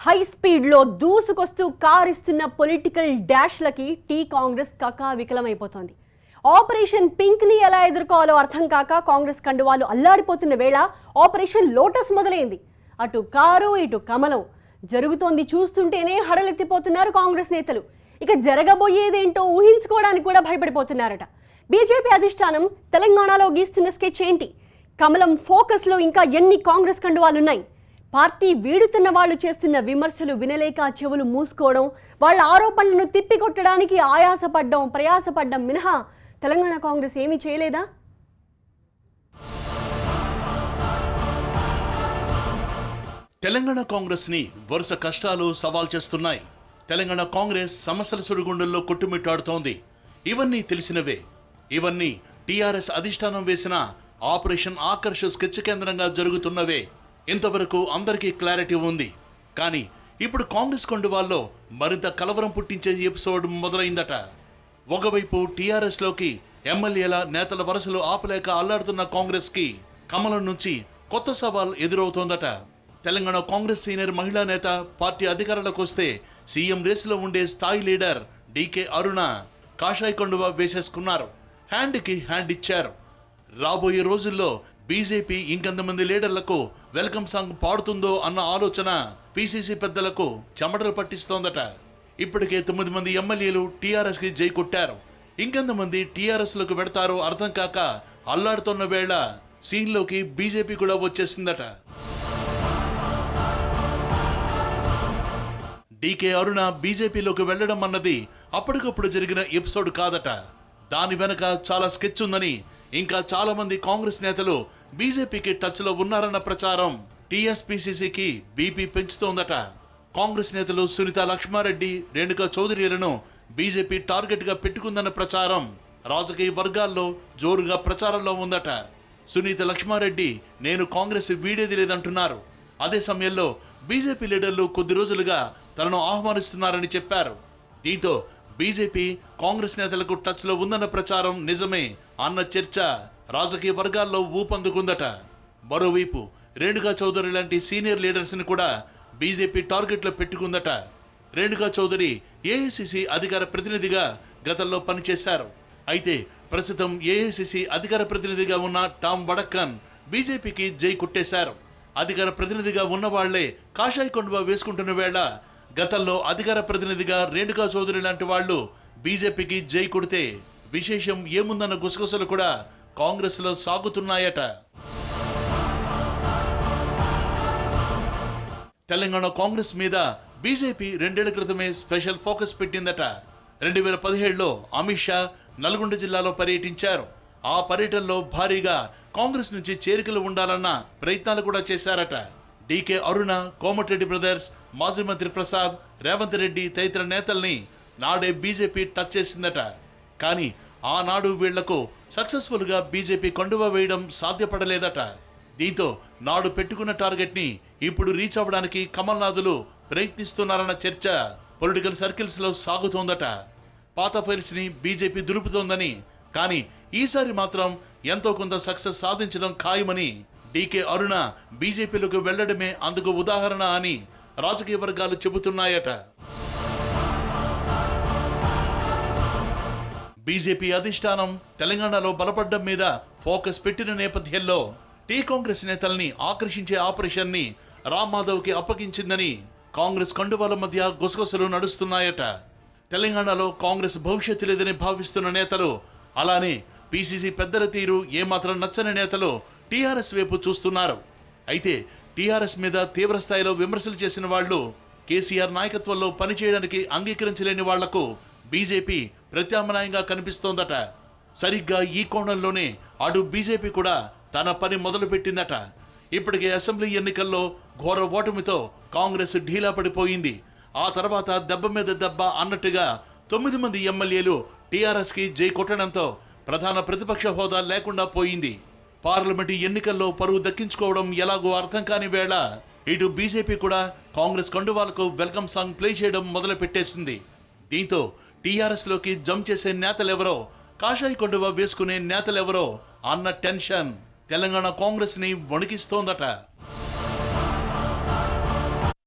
High speed లో దూసుకొస్తూ కారిస్తున్న పొలిటికల్ డాష్లకి టీ కాంగ్రెస్ కకావికలమైపోతోంది. ఆపరేషన్ పింక్ ని ఎలా ఎదుర్కోవాలో అర్థం కాక కాంగ్రెస్ కండువాలు అల్లాడిపోతున్న వేళ ఆపరేషన్ లోటస్ మొదలైంది. అటు కారు ఇటు కమలం జరుగుతోంది చూస్తుంటేనే హడలెత్తిపోతున్నారు కాంగ్రెస్ నేతలు. ఇక జరగబోయేదేంటో ఊహించుకోవడానికి కూడా భయపడిపోతున్నారట. బీజేపీ అధిష్టానం తెలంగాణలో గీస్తున్న స్కెచ్ ఏంటి? కమలం ఫోకస్ లో ఇంకా ఎన్ని కాంగ్రెస్ కండువాలున్నాయి? పార్టీ వీడుతున్న వాళ్ళు చేస్తున్న విమర్శలు వినలేక చెవులు మూసుకోవడం, వాళ్ళ ఆరోపణలను తిప్పికొట్టడానికి ఆయాసపడ్డం ప్రయాసపడ్డం మినహా తెలంగాణ కాంగ్రెస్ ఏమీ చేయలేదా? తెలంగాణ కాంగ్రెస్ ని వరుస కష్టాలు సవాల్ చేస్తున్నాయి. తెలంగాణ కాంగ్రెస్ సమస్యల సుడిగుండంలో కొట్టుమిట్టాడుతోంది. ఇవన్నీ తెలిసినవే. ఇవన్నీ టీఆర్ఎస్ అధిష్టానం వేసిన ఆపరేషన్ ఆకర్ష్ స్కెచ్ కేంద్రంగా జరుగుతున్నవే. ఇంతవరకు అందరికీ క్లారిటీ ఉంది. కానీ ఇప్పుడు కాంగ్రెస్ కొండువాల్లో మరింత కలవరం పుట్టించే ఎపిసోడ్ మొదలైందట. ఒకవైపు టీఆర్ఎస్ లోకి ఎమ్మెల్యేల నేతల వరుసలు ఆపలేక అల్లాడుతున్న కాంగ్రెస్ కి కమలం నుంచి కొత్త సవాల్ ఎదురవుతోందట. తెలంగాణ కాంగ్రెస్ సీనియర్ మహిళా నేత పార్టీ అధికారంలోకి వస్తే సీఎం రేసులో ఉండే స్థాయి లీడర్ డీకే అరుణ కాషాయ కొండువ వేసేసుకున్నారు. హ్యాండ్కి హ్యాండ్ ఇచ్చారు. రాబోయే రోజుల్లో బీజేపీ ఇంకెంతమంది లీడర్లకు వెల్కమ్ సాంగ్ పాడుతుందో అన్న ఆలోచన పీసీసీ పెద్దలకు చెమటలు పట్టిస్తోందట. ఇప్పటికే 9 మంది ఎమ్మెల్యేలు టీఆర్ఎస్ కి జై కొట్టారు. ఇంకెంతమంది టీఆర్ఎస్ లోకి వెడతారో అర్థం కాక అల్లాడుతున్న వేళ సీన్లోకి బీజేపీ కూడా వచ్చేసిందట. డీకే అరుణ బీజేపీలోకి వెళ్లడం అన్నది అప్పటికప్పుడు జరిగిన ఎపిసోడ్ కాదట. దాని వెనక చాలా స్కెచ్ ఉందని, ఇంకా చాలా మంది కాంగ్రెస్ నేతలు బీజేపీకి టచ్ లో ఉన్నారన్న ప్రచారం టీఎస్పీసీసీకి బీపీ పెంచుతోందట. కాంగ్రెస్ నేతలు సునీత లక్ష్మారెడ్డి, రేణుకా చౌదరిలను బీజేపీ టార్గెట్ గా పెట్టుకుందన్న ప్రచారం రాజకీయ వర్గాల్లో జోరుగా ప్రచారంలో ఉందట. సునీత లక్ష్మారెడ్డి నేను కాంగ్రెస్ వీడేది లేదంటున్నారు. అదే సమయంలో బీజేపీ లీడర్లు కొద్ది రోజులుగా తనను ఆహ్వానిస్తున్నారని చెప్పారు. దీంతో బీజేపీ కాంగ్రెస్ నేతలకు టచ్ లో ఉందన్న ప్రచారం నిజమే అన్న చర్చ రాజకీయ వర్గాల్లో ఊపందుకుందట. మరోవైపు రేణుకా చౌదరి లాంటి సీనియర్ లీడర్స్ ని కూడా బీజేపీ టార్గెట్ లో పెట్టుకుందట. రేణుకా చౌదరి ఏఐసిసి అధికార ప్రతినిధిగా గతంలో పనిచేశారు. అయితే ప్రస్తుతం ఏఐసిసి అధికార ప్రతినిధిగా ఉన్న టామ్ వడక్కన్ బీజేపీకి జై కొట్టేశారు. అధికార ప్రతినిధిగా ఉన్న వాళ్లే కాషాయ కొండువ వేసుకుంటున్న వేళ గతంలో అధికార ప్రతినిధిగా రేణుకా చౌదరి లాంటి వాళ్లు బీజేపీకి జై కొడితే విశేషం ఏముందన్న గుసగుసలు కూడా కాంగ్రెస్ లో సాగుతున్నాయట. తెలంగాణ కాంగ్రెస్ మీద బీజేపీ 2 ఏళ్ల క్రితమే స్పెషల్ ఫోకస్ పెట్టిందట. 2017లో అమిత్ షా నల్గొండ జిల్లాలో పర్యటించారు. ఆ పర్యటనలో భారీగా కాంగ్రెస్ నుంచి చేరికలు ఉండాలన్న ప్రయత్నాలు కూడా చేశారట. డీకే అరుణ, కోమటిరెడ్డి బ్రదర్స్, మాజీ మంత్రి ప్రసాద్, రేవంత్ రెడ్డి తదితర నేతల్ని నాడే బీజేపీ టచ్ చేసిందట. కానీ ఆనాడు వీళ్లకు సక్సెస్ఫుల్ గా బీజేపీ కండువా వేయడం సాధ్యపడలేదట. దీంతో నాడు పెట్టుకున్న టార్గెట్ ని ఇప్పుడు రీచ్ అవ్వడానికి కమల్నాథులు ప్రయత్నిస్తున్నారన్న చర్చ పొలిటికల్ సర్కిల్స్ లో సాగుతోందట. పాత ఫైల్స్ ని బీజేపీ దులుపుతోందని, కానీ ఈసారి మాత్రం ఎంతో కొంత సక్సెస్ సాధించడం ఖాయమని, డీకే అరుణ బీజేపీలోకి వెళ్లడమే అందుకు ఉదాహరణ అని రాజకీయ వర్గాలు చెబుతున్నాయట. బీజేపీ అధిష్టానం తెలంగాణలో బలపడ్డం మీద ఫోకస్ పెట్టిన నేపథ్యంలో టీ కాంగ్రెస్ నేతల్ని ఆకర్షించే ఆపరేషన్ ని రామ్ మాధవ్ కి అప్పగించిందని కాంగ్రెస్ కండువాల మధ్య గుసగుసలు నడుస్తున్నాయట. తెలంగాణలో కాంగ్రెస్ భవిష్యత్తు లేదని భావిస్తున్న నేతలు, అలానే పీసీసీ పెద్దల తీరు ఏమాత్రం నచ్చని నేతలు టీఆర్ఎస్ వైపు చూస్తున్నారు. అయితే టీఆర్ఎస్ మీద తీవ్ర స్థాయిలో విమర్శలు చేసిన వాళ్లు, కేసీఆర్ నాయకత్వంలో పనిచేయడానికి అంగీకరించలేని వాళ్లకు బీజేపీ ప్రత్యామ్నాయంగా కనిపిస్తోందట. సరిగ్గా ఈ కోణంలోనే అటు బీజేపీ కూడా తన పని మొదలుపెట్టిందట. ఇప్పటికే అసెంబ్లీ ఎన్నికల్లో ఘోర ఓటమితో కాంగ్రెస్ ఢీలా పడిపోయింది. ఆ తర్వాత దెబ్బ మీద దెబ్బ అన్నట్టుగా 9 మంది ఎమ్మెల్యేలు టీఆర్ఎస్ కి జై కొట్టడంతో ప్రధాన ప్రతిపక్ష హోదా లేకుండా పోయింది. పార్లమెంటు ఎన్నికల్లో పరువు దక్కించుకోవడం ఎలాగో అర్థం కాని వేళ ఇటు బీజేపీ కూడా కాంగ్రెస్ కండువాలకు వెల్కమ్ సాంగ్ ప్లే చేయడం మొదలు పెట్టేసింది. దీంతో టీఆర్ఎస్ లోకి జంప్ చేసే నేతలెవరో, కాషాయ కొండువ వేసుకునే నేతలెవరో అన్న టెన్షన్ తెలంగాణ కాంగ్రెస్ ని వణికిస్తోందట.